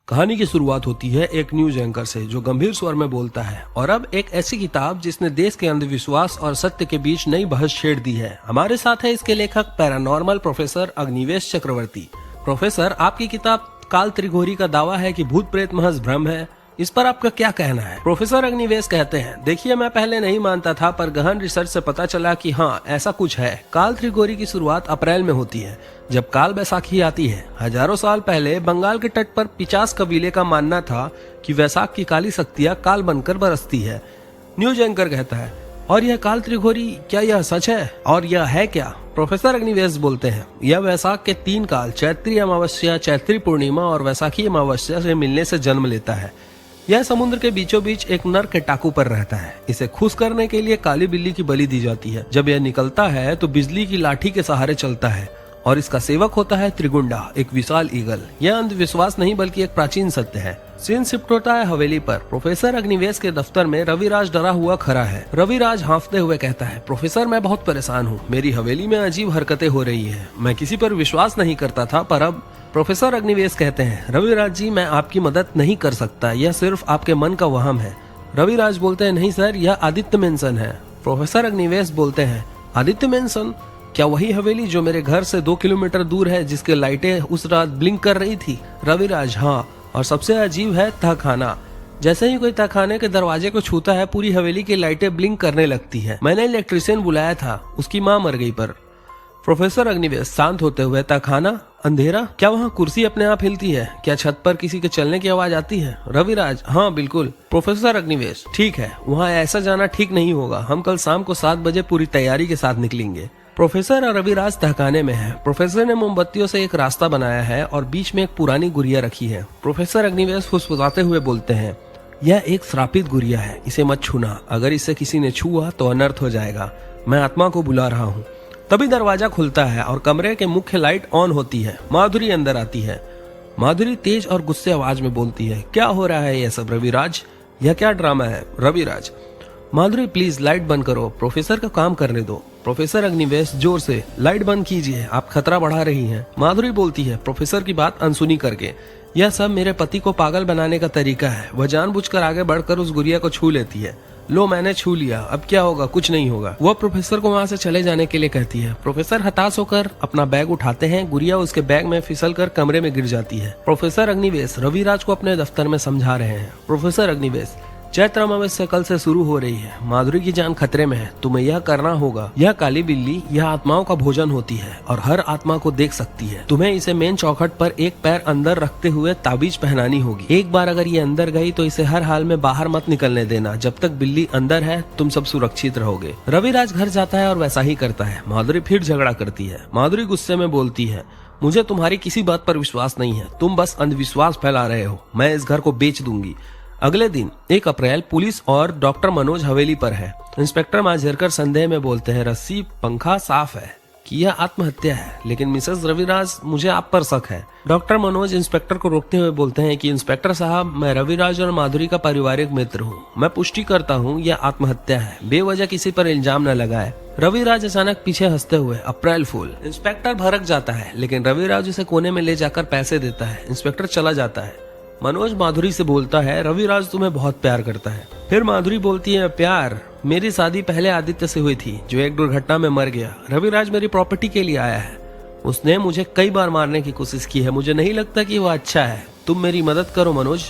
कहानी की शुरुआत होती है एक न्यूज एंकर से जो गंभीर स्वर में बोलता है, और अब एक ऐसी किताब जिसने देश के अंधविश्वास और सत्य के बीच नई बहस छेड़ दी है। हमारे साथ है इसके लेखक पैरानॉर्मल प्रोफेसर अग्निवेश चक्रवर्ती। प्रोफेसर, आपकी किताब काल त्रिघोरी का दावा है कि भूत प्रेत महज भ्रम है, इस पर आपका क्या कहना है? प्रोफेसर अग्निवेश कहते हैं, देखिए, मैं पहले नहीं मानता था, पर गहन रिसर्च से पता चला कि हाँ, ऐसा कुछ है। काल त्रिघोरी की शुरुआत अप्रैल में होती है, जब काल बैसाखी आती है। हजारों साल पहले बंगाल के तट पर 50 कबीले का मानना था कि वैसाख की काली शक्तियाँ काल बनकर बरसती है। न्यूज एंकर कहता है, और यह काल त्रिघोरी, क्या यह सच है? और यह है क्या? प्रोफेसर अग्निवेश बोलते हैं, यह वैसाख के 3 काल चैत्री अमावस्या, चैत्री पूर्णिमा और वैसाखी अमावस्या से मिलने से जन्म लेता है। यह समुद्र के बीचों बीच एक नर के टापू पर रहता है। इसे खुश करने के लिए काली बिल्ली की बलि दी जाती है। जब यह निकलता है तो बिजली की लाठी के सहारे चलता है और इसका सेवक होता है त्रिगुंडा, एक विशाल ईगल। यह अंधविश्वास नहीं बल्कि एक प्राचीन सत्य है। सीन शिफ्ट होता है हवेली पर। प्रोफेसर अग्निवेश के दफ्तर में रविराज डरा हुआ खड़ा है। रविराज हांफते हुए कहता है, प्रोफेसर, मैं बहुत परेशान हूँ। मेरी हवेली में अजीब हरकतें हो रही है। मैं किसी पर विश्वास नहीं करता था, पर अब। प्रोफेसर अग्निवेश कहते हैं, रविराज जी, मैं आपकी मदद नहीं कर सकता, यह सिर्फ आपके मन का वहम है। रविराज बोलते हैं, नहीं सर, यह आदित्य मेंशन है। प्रोफेसर अग्निवेश बोलते हैं, आदित्य मेंशन? क्या वही हवेली जो मेरे घर से 2 किलोमीटर दूर है, जिसके लाइटें उस रात ब्लिंक कर रही थी? रविराज, हाँ, और सबसे अजीब है तहखाना। जैसे ही कोई तहखाने के दरवाजे को छूता है, पूरी हवेली की लाइटें ब्लिंक करने लगती है। मैंने इलेक्ट्रिशियन बुलाया था, उसकी माँ मर गई। पर प्रोफेसर अग्निवेश शांत होते हुए, तहखाना, अंधेरा, क्या वहाँ कुर्सी अपने आप हिलती है? क्या छत पर किसी के चलने की आवाज आती है? रविराज, हाँ बिल्कुल। प्रोफेसर अग्निवेश, ठीक है, वहाँ ऐसा जाना ठीक नहीं होगा। हम कल शाम को 7 बजे पूरी तैयारी के साथ निकलेंगे। प्रोफेसर और रविराज तहखाने में है। प्रोफेसर ने मोमबत्तियों से एक रास्ता बनाया है और बीच में एक पुरानी गुड़िया रखी है। प्रोफेसर अग्निवेश फुसफुसाते हुए बोलते हैं, यह एक श्रापित गुड़िया है, इसे मत छूना। अगर इसे किसी ने छुआ तो अनर्थ हो जाएगा। मैं आत्मा को बुला रहा हूँ। तभी दरवाजा खुलता है और कमरे के मुख्य लाइट ऑन होती है। माधुरी अंदर आती है। माधुरी तेज और गुस्से आवाज में बोलती है, क्या हो रहा है यह सब रविराज? यह क्या ड्रामा है? रविराज, माधुरी प्लीज लाइट बंद करो, प्रोफेसर का काम करने दो। प्रोफेसर अग्निवेश, जोर से, लाइट बंद कीजिए, आप खतरा बढ़ा रही हैं। माधुरी बोलती है, प्रोफेसर की बात अनसुनी करके, यह सब मेरे पति को पागल बनाने का तरीका है। वह जानबूझकर आगे बढ़कर उस गुड़िया को छू लेती है। लो, मैंने छू लिया, अब क्या होगा? कुछ नहीं होगा। वह प्रोफेसर को वहाँ से चले जाने के लिए कहती है। प्रोफेसर हताश होकर अपना बैग उठाते हैं। गुड़िया उसके बैग में फिसलकर कमरे में गिर जाती है। प्रोफेसर अग्निवेश रविराज को अपने दफ्तर में समझा रहे हैं। प्रोफेसर अग्निवेश, चैत्र अमावस्या कल से शुरू हो रही है। माधुरी की जान खतरे में है, तुम्हें यह करना होगा। यह काली बिल्ली, यह आत्माओं का भोजन होती है और हर आत्मा को देख सकती है। तुम्हें इसे मेन चौखट पर एक पैर अंदर रखते हुए ताबीज पहनानी होगी। एक बार अगर ये अंदर गई तो इसे हर हाल में बाहर मत निकलने देना। जब तक बिल्ली अंदर है, तुम सब सुरक्षित रहोगे। रविराज घर जाता है और वैसा ही करता है। माधुरी फिर झगड़ा करती है। माधुरी गुस्से में बोलती है, मुझे तुम्हारी किसी बात पर विश्वास नहीं है, तुम बस अंधविश्वास फैला रहे हो। मैं इस घर को बेच दूंगी। अगले दिन 1 अप्रैल, पुलिस और डॉक्टर मनोज हवेली पर है। इंस्पेक्टर मांझेरकर संदेह में बोलते हैं, रस्सी, पंखा साफ है कि यह आत्महत्या है, लेकिन मिसेस रविराज, मुझे आप पर शक है। डॉक्टर मनोज इंस्पेक्टर को रोकते हुए बोलते हैं कि इंस्पेक्टर साहब, मैं रविराज और माधुरी का पारिवारिक मित्र हूँ। मैं पुष्टि करता हूँ यह आत्महत्या है। बेवजह किसी पर इल्जाम न लगाए। रविराज अचानक पीछे हंसते हुए, अप्रैल फूल। इंस्पेक्टर भड़क जाता है, लेकिन रविराज उसे कोने में ले जाकर पैसे देता है। इंस्पेक्टर चला जाता है। मनोज माधुरी से बोलता है, रविराज तुम्हें बहुत प्यार करता है। फिर माधुरी बोलती है, प्यार? मेरी शादी पहले आदित्य से हुई थी, जो एक दुर्घटना में मर गया। रविराज मेरी प्रॉपर्टी के लिए आया है। उसने मुझे कई बार मारने की कोशिश की है। मुझे नहीं लगता कि वह अच्छा है। तुम मेरी मदद करो मनोज।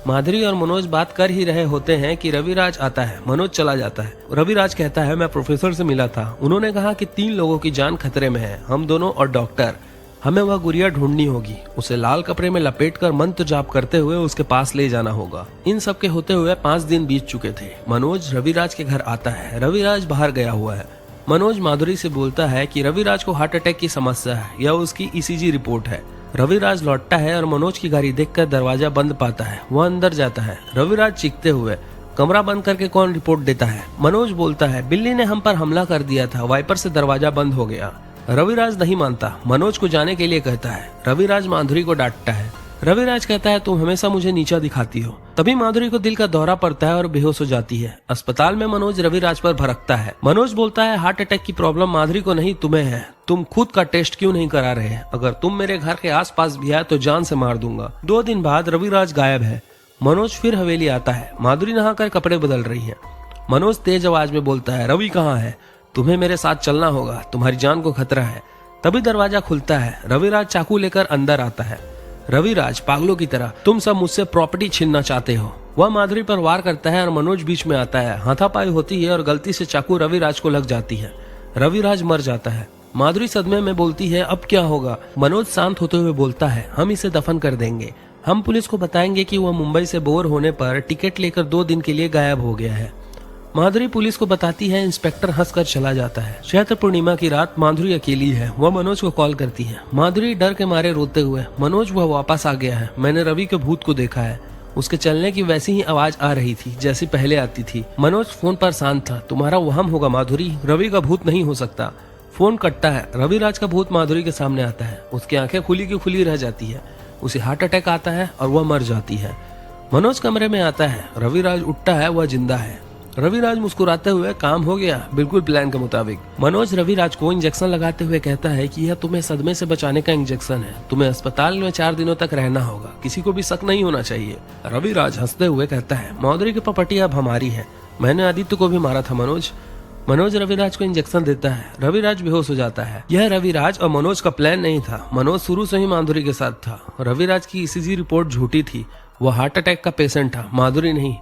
माधुरी और मनोज बात कर ही रहे होते हैं कि रविराज आता है। मनोज चला जाता है। रविराज कहता है, मैं प्रोफेसर से मिला था, उन्होंने कहा कि 3 लोगों की जान खतरे में है, हम दोनों और डॉक्टर। हमें वह गुड़िया ढूंढनी होगी। उसे लाल कपड़े में लपेटकर मंत्र जाप करते हुए उसके पास ले जाना होगा। इन सब के होते हुए 5 दिन बीत चुके थे। मनोज रविराज के घर आता है। रविराज बाहर गया हुआ है। मनोज माधुरी से बोलता है कि रविराज को हार्ट अटैक की समस्या है, यह उसकी ECG रिपोर्ट है। रविराज लौटता है और मनोज की गाड़ी देखकर दरवाजा बंद पाता है। वह अंदर जाता है। रविराज चीखते हुए, कमरा बंद करके कौन रिपोर्ट देता है? मनोज बोलता है, बिल्ली ने हम पर हमला कर दिया था, वाइपर से दरवाजा बंद हो गया। रविराज नहीं मानता, मनोज को जाने के लिए कहता है। रविराज माधुरी को डांटता है। रविराज कहता है तुम हमेशा मुझे नीचा दिखाती हो। तभी माधुरी को दिल का दौरा पड़ता है और बेहोश हो जाती है। अस्पताल में मनोज रविराज पर भड़कता है। मनोज बोलता है हार्ट अटैक की प्रॉब्लम माधुरी को नहीं तुम्हें है, तुम खुद का टेस्ट क्यों नहीं करा रहे हैं? अगर तुम मेरे घर के आसपास भी आए तो जान से मार दूंगा। 2 दिन बाद रविराज गायब है। मनोज फिर हवेली आता है। माधुरी नहाकर कपड़े बदल रही है। मनोज तेज आवाज में बोलता है रवि कहाँ है? तुम्हें मेरे साथ चलना होगा, तुम्हारी जान को खतरा है। तभी दरवाजा खुलता है। रविराज चाकू लेकर अंदर आता है। रविराज पागलों की तरह तुम सब मुझसे प्रॉपर्टी छीनना चाहते हो। वह माधुरी पर वार करता है और मनोज बीच में आता है। हाथापाई होती है और गलती से चाकू रविराज को लग जाती है। रविराज मर जाता है। माधुरी सदमे में बोलती है अब क्या होगा? मनोज शांत होते हुए बोलता है हम इसे दफन कर देंगे। हम पुलिस को बताएंगे कि वह मुंबई से बोर होने पर टिकट लेकर 2 दिन के लिए गायब हो गया है। माधुरी पुलिस को बताती है। इंस्पेक्टर हंसकर चला जाता है। चैत्र पूर्णिमा की रात माधुरी अकेली है। वह मनोज को कॉल करती है। माधुरी डर के मारे रोते हुए मनोज वह वापस आ गया है, मैंने रवि के भूत को देखा है। उसके चलने की वैसी ही आवाज आ रही थी जैसी पहले आती थी। मनोज फोन पर शांत था। तुम्हारा वहम होगा माधुरी, रवि का भूत नहीं हो सकता। फोन कटता है। रविराज का भूत माधुरी के सामने आता है। उसकी आंखें खुली की खुली रह जाती है। उसे हार्ट अटैक आता है और वह मर जाती है। मनोज कमरे में आता है। रविराज उठता है, वह जिंदा है। रविराज मुस्कुराते हुए काम हो गया, बिल्कुल प्लान के मुताबिक। मनोज रविराज को इंजेक्शन लगाते हुए कहता है कि यह तुम्हें सदमे से बचाने का इंजेक्शन है, तुम्हें अस्पताल में 4 दिनों तक रहना होगा, किसी को भी शक नहीं होना चाहिए। रविराज हंसते हुए कहता है माधुरी की प्रॉपर्टी अब हमारी है, मैंने आदित्य को भी मारा था। मनोज रविराज को इंजेक्शन देता है। रविराज बेहोश हो जाता है। यह रविराज और मनोज का प्लान नहीं था। मनोज शुरू से ही माधुरी के साथ था। रविराज की ईसीजी रिपोर्ट झूठी थी। वह हार्ट अटैक का पेशेंट था, माधुरी नहीं।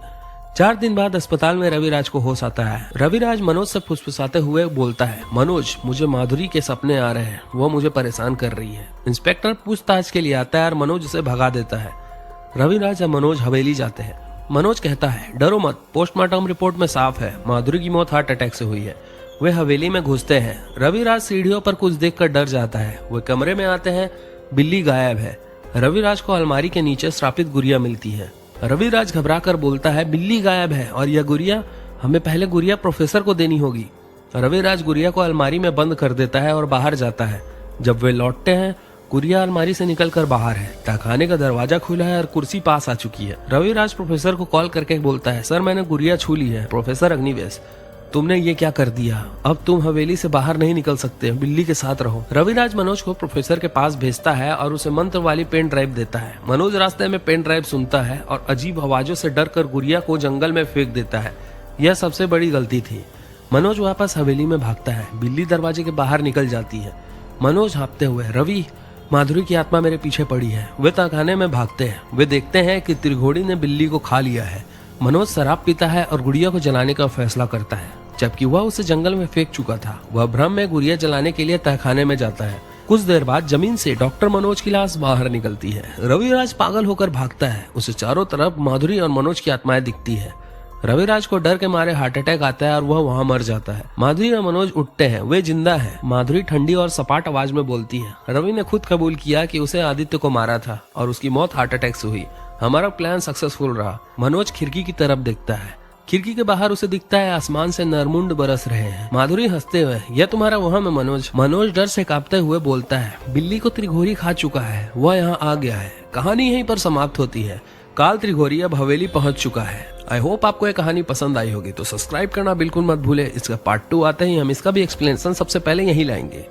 4 दिन बाद अस्पताल में रविराज को होश आता है। रविराज मनोज से फुसफुसाते हुए बोलता है मनोज मुझे माधुरी के सपने आ रहे हैं, वो मुझे परेशान कर रही है। इंस्पेक्टर पूछताछ के लिए आता है और मनोज उसे भगा देता है। रविराज और मनोज हवेली जाते हैं। मनोज कहता है डरो मत, पोस्टमार्टम रिपोर्ट में साफ है माधुरी की मौत हार्ट अटैक से हुई है। वे हवेली में घुसते हैं। रविराज सीढ़ियों पर कुछ देखकर डर जाता है। वे कमरे में आते हैं। बिल्ली गायब है। रविराज को अलमारी के नीचे श्रापित गुड़िया मिलती है। रविराज घबरा कर बोलता है बिल्ली गायब है और यह गुड़िया, हमें पहले गुड़िया प्रोफेसर को देनी होगी। रविराज गुड़िया को अलमारी में बंद कर देता है और बाहर जाता है। जब वे लौटते हैं गुड़िया अलमारी से निकलकर बाहर है। तहखाने का दरवाजा खुला है और कुर्सी पास आ चुकी है। रविराज प्रोफेसर को कॉल करके बोलता है सर मैंने गुड़िया छू ली है। प्रोफेसर अग्निवेश तुमने ये क्या कर दिया? अब तुम हवेली से बाहर नहीं निकल सकते, बिल्ली के साथ रहो। रविराज मनोज को प्रोफेसर के पास भेजता है और उसे मंत्र वाली पेन ड्राइव देता है। मनोज रास्ते में पेन ड्राइव सुनता है और अजीब आवाजों से डर कर गुड़िया को जंगल में फेंक देता है। यह सबसे बड़ी गलती थी। मनोज वापस हवेली में भागता है। बिल्ली दरवाजे के बाहर निकल जाती है। मनोज हाँफते हुए रवि, माधुरी की आत्मा मेरे पीछे पड़ी है। वे तहखाने में भागते हैं। वे देखते हैं कि त्रिघोड़ी ने बिल्ली को खा लिया है। मनोज शराब पीता है और गुड़िया को जलाने का फैसला करता है, जबकि वह उसे जंगल में फेंक चुका था। वह भ्रम में गुड़िया जलाने के लिए तहखाने में जाता है। कुछ देर बाद जमीन से डॉक्टर मनोज की लाश बाहर निकलती है। रविराज पागल होकर भागता है। उसे चारों तरफ माधुरी और मनोज की आत्माएं दिखती है। रविराज को डर के मारे हार्ट अटैक आता है और वह वहां मर जाता है। माधुरी और मनोज उठते हैं। वे जिंदा हैं। माधुरी ठंडी और सपाट आवाज में बोलती है रवि ने खुद कबूल किया कि उसे आदित्य को मारा था और उसकी मौत हार्ट अटैक से हुई। हमारा प्लान सक्सेसफुल रहा। मनोज खिड़की की तरफ देखता है। खिड़की के बाहर उसे दिखता है आसमान से नरमुंड बरस रहे हैं। माधुरी हंसते हुए यह तुम्हारा वहम है मनोज। मनोज डर से कांपते हुए बोलता है बिल्ली को त्रिघोरी खा चुका है, वह यहाँ आ गया है। कहानी यहीं पर समाप्त होती है। काल त्रिघोरी अब हवेली पहुंच चुका है। आई होप आपको ये कहानी पसंद आई होगी, तो सब्सक्राइब करना बिल्कुल मत भूले। इसका पार्ट 2 आते ही हम इसका भी एक्सप्लेनेशन सबसे पहले यहीं लाएंगे।